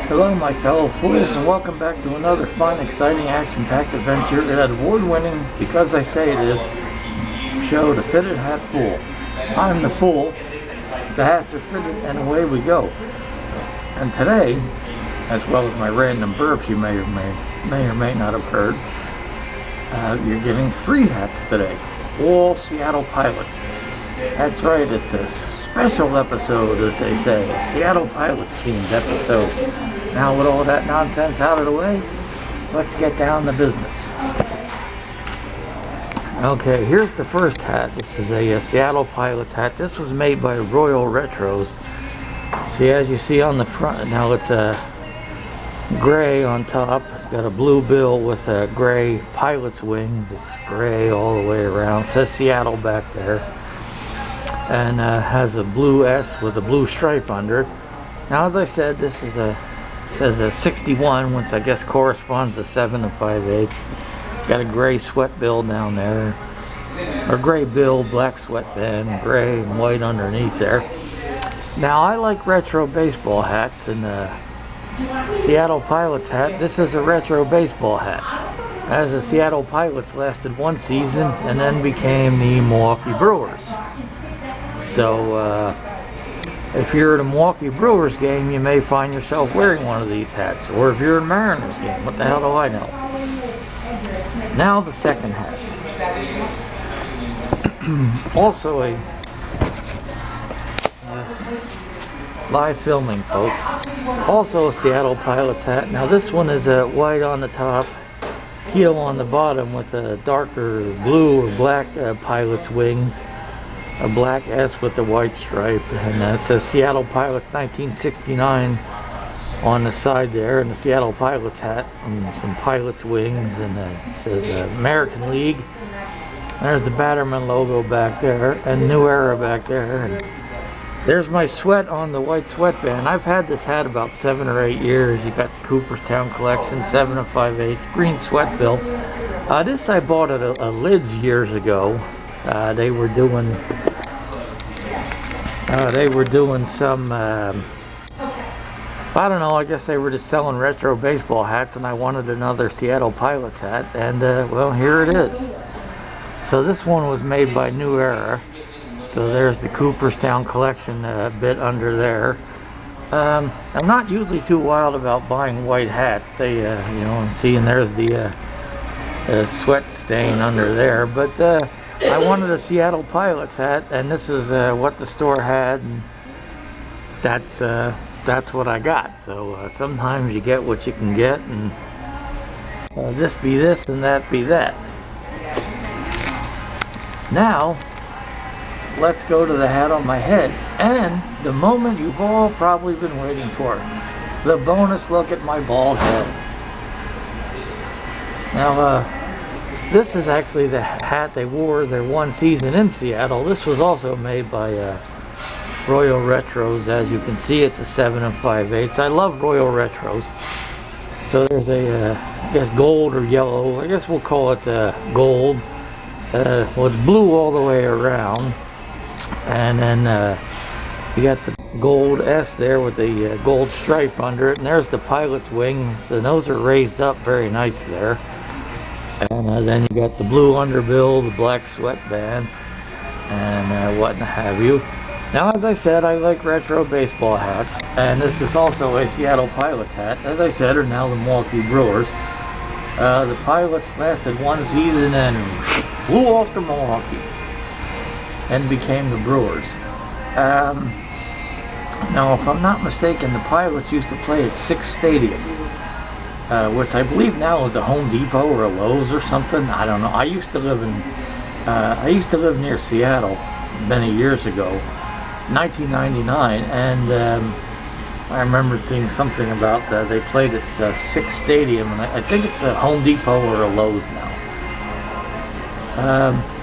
Hello my fellow fools, and welcome back to another fun, exciting, action-packed adventure at that award-winning, because I say it is, show, The Fitted Hat Fool. I'm the fool, the hats are fitted, and away we go. And today, as well as my random burps you may or may not have heard, you're getting 3 hats today, all Seattle Pilots. That's right, it's a special episode, as they say, a Seattle Pilots themed episode. Now with all that nonsense out of the way, let's get down to business. Okay, here's the first hat. This is a Seattle Pilots hat. This was made by Royal Retros. See, as you see on the front, now it's a gray on top. It's got a blue bill with a gray pilot's wings. It's gray all the way around. It says Seattle back there. And has a blue S with a blue stripe under it. Now, as I said, this is says a 61, which I guess corresponds to 7 5/8. Got a gray sweat bill down there, or gray bill, black sweatband, gray and white underneath there. Now, I like retro baseball hats, and Seattle Pilots hat. This is a retro baseball hat. As the Seattle Pilots lasted 1 season and then became the Milwaukee Brewers. So, if you're at a Milwaukee Brewers game, you may find yourself wearing one of these hats. Or if you're at a Mariners game, what the hell do I know? Now the second hat. Also a live filming, folks. Also a Seattle Pilots hat. Now this one is white on the top, teal on the bottom with a darker blue or black pilot's wings. A black S with the white stripe, and it says Seattle Pilots 1969 on the side there, and the Seattle Pilots hat, and some pilot's wings, and it says American League. There's the Batterman logo back there, and New Era back there, and there's my sweat on the white sweatband. I've had this hat about 7 or 8 years. You got the Cooperstown collection, 7 5/8, green sweat bill. This I bought at a Lids years ago. They were doing some, I don't know, I guess they were just selling retro baseball hats, and I wanted another Seattle Pilots hat, and well, here it is. So this one was made by New Era. So there's the Cooperstown collection bit under there. I'm not usually too wild about buying white hats. They, you know, and seeing there's the sweat stain under there, but I wanted a Seattle Pilots hat, and this is what the store had, and that's what I got. So sometimes you get what you can get, and this be this and that be that. Now, let's go to the hat on my head, and the moment you've all probably been waiting for, the bonus look at my bald head. Now, this is actually the hat they wore their 1 season in Seattle. This was also made by Royal Retros. As you can see, it's a 7 5/8. I love Royal Retros. So there's a, I guess gold or yellow. I guess we'll call it gold. Well, it's blue all the way around. And then you got the gold S there with the gold stripe under it. And there's the pilot's wings. And those are raised up very nice there. And then you got the blue underbill, the black sweatband, and what have you. Now, as I said, I like retro baseball hats, and this is also a Seattle Pilots hat. As I said, are now the Milwaukee Brewers. The Pilots lasted 1 season and flew off to Milwaukee and became the Brewers. Now, if I'm not mistaken, the Pilots used to play at 6 Stadium. Which I believe now is a Home Depot or a Lowe's or something. I don't know. I used to live near Seattle many years ago, 1999, and I remember seeing something about that. They played at 6 Stadium, and I think it's a Home Depot or a Lowe's now.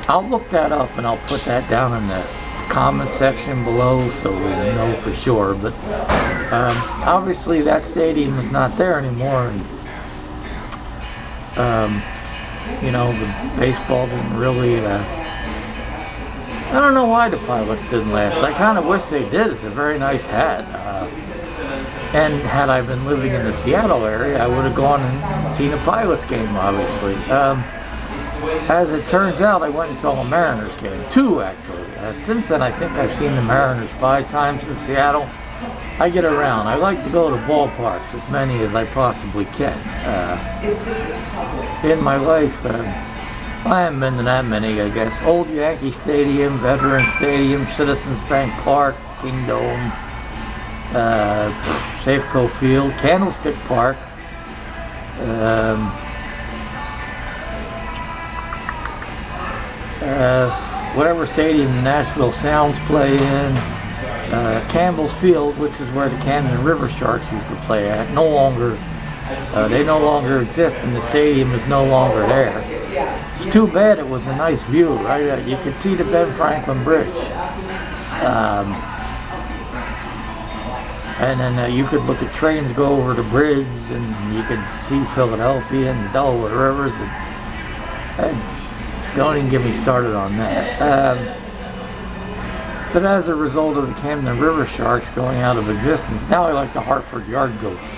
I'll look that up, and I'll put that down in the comment section below so we know for sure. But obviously that stadium is not there anymore, and you know, the baseball didn't really I don't know why the Pilots didn't last. I kind of wish they did. It's a very nice hat. And had I been living in the Seattle area, I would have gone and seen a Pilots game, obviously. As it turns out, I went and saw a Mariners game. 2, actually. Since then, I think I've seen the Mariners 5 times in Seattle. I get around. I like to go to ballparks, as many as I possibly can. In my life, I haven't been to that many, I guess. Old Yankee Stadium, Veterans Stadium, Citizens Bank Park, Kingdome, Safeco Field, Candlestick Park, whatever stadium the Nashville Sounds play in, Campbell's Field, which is where the Camden River Sharks used to play at, no longer, they no longer exist, and the stadium is no longer there. It's too bad. It was a nice view, right? You could see the Ben Franklin Bridge. And then you could look at trains go over the bridge, and you could see Philadelphia and the Delaware Rivers. And don't even get me started on that. But as a result of the Camden River Sharks going out of existence, now I like the Hartford Yard Goats,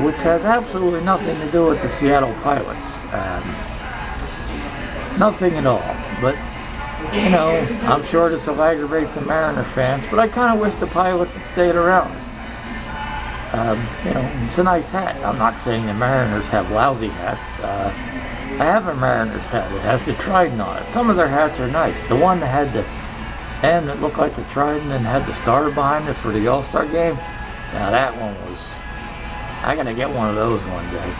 which has absolutely nothing to do with the Seattle Pilots. Nothing at all. But, you know, I'm sure this will aggravate some Mariner fans, but I kind of wish the Pilots had stayed around. You know, it's a nice hat. I'm not saying the Mariners have lousy hats. I have a Mariners hat. It has the trident on it. Some of their hats are nice. The one that had the M that looked like a trident and had the star behind it for the All-Star game, now that one was, I gotta get one of those one day.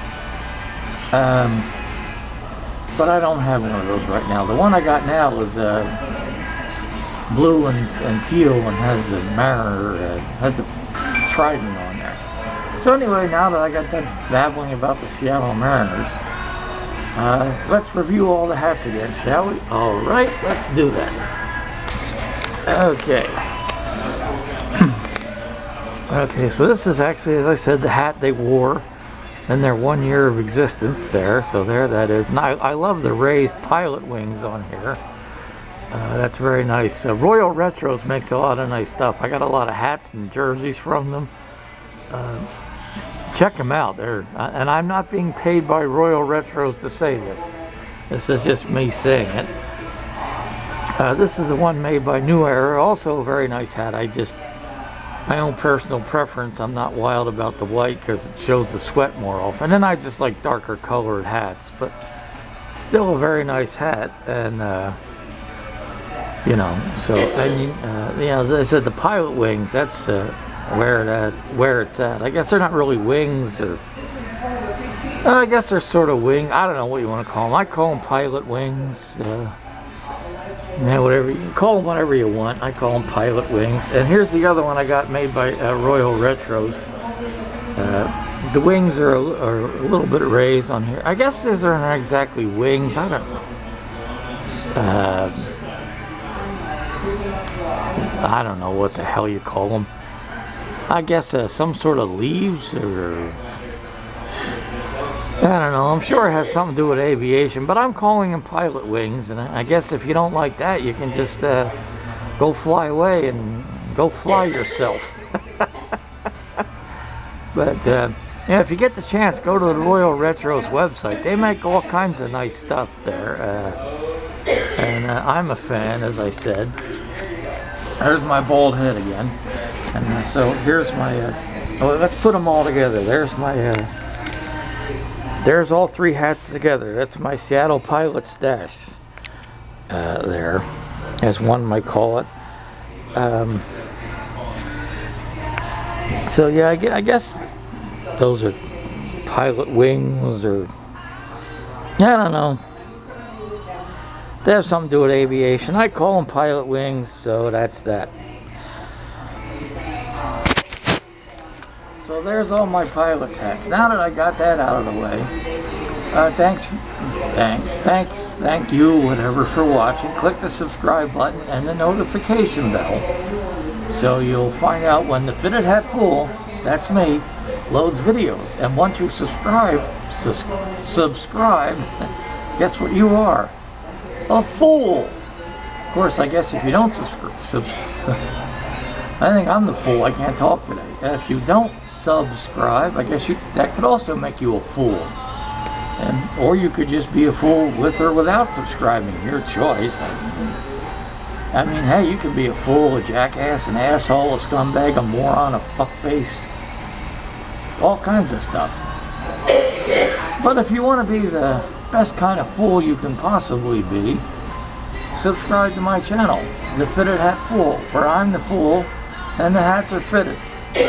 But I don't have one of those right now. The one I got now was blue and teal and has the Mariner, has the trident on there. So anyway, now that I got done babbling about the Seattle Mariners, let's review all the hats again, shall we? All right, let's do that. Okay. Okay, so this is actually, as I said, the hat they wore in their 1 year of existence there. So there that is. And I love the raised pilot wings on here. That's very nice. Royal Retros makes a lot of nice stuff. I got a lot of hats and jerseys from them. Check them out. And I'm not being paid by Royal Retros to say this. This is just me saying it. This is the one made by New Era. Also a very nice hat. My own personal preference, I'm not wild about the white because it shows the sweat more often. And then I just like darker colored hats. But still a very nice hat. And, you know, so, and, you know, as I said, the pilot wings, that's where it's at. I guess they're not really wings, or I guess they're sort of wing. I don't know what you want to call them. I call them pilot wings. Yeah, whatever, you can call them whatever you want. I call them pilot wings. And here's the other one I got made by Royal Retros. The wings are a little bit raised on here. I guess these aren't exactly wings. I don't know. I don't know what the hell you call them. I guess some sort of leaves, or I don't know. I'm sure it has something to do with aviation, but I'm calling them pilot wings. And I guess if you don't like that, you can just go fly away and go fly yourself. But yeah, if you get the chance, go to the Royal Retros website. They make all kinds of nice stuff there, and I'm a fan, as I said. There's my bald head again. And so here's my, well, let's put them all together. There's my, there's all 3 hats together. That's my Seattle Pilot stash there, as one might call it. So yeah, I guess those are pilot wings, or I don't know. They have something to do with aviation. I call them pilot wings, so that's that. So there's all my pilot's hats. Now that I got that out of the way, thank you, whatever, for watching. Click the subscribe button and the notification bell, so you'll find out when the Fitted Hat Fool, that's me, loads videos. And once you subscribe, guess what you are? A fool. Of course, I guess if you don't I think I'm the fool. I can't talk today. If you don't subscribe, I guess that could also make you a fool. Or you could just be a fool with or without subscribing. Your choice. I mean, hey, you could be a fool, a jackass, an asshole, a scumbag, a moron, a fuckface. All kinds of stuff. But if you want to be the best kind of fool you can possibly be, subscribe to my channel, The Fitted Hat Fool, where I'm the fool and the hats are fitted.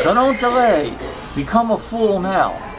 So don't delay. Become a fool now.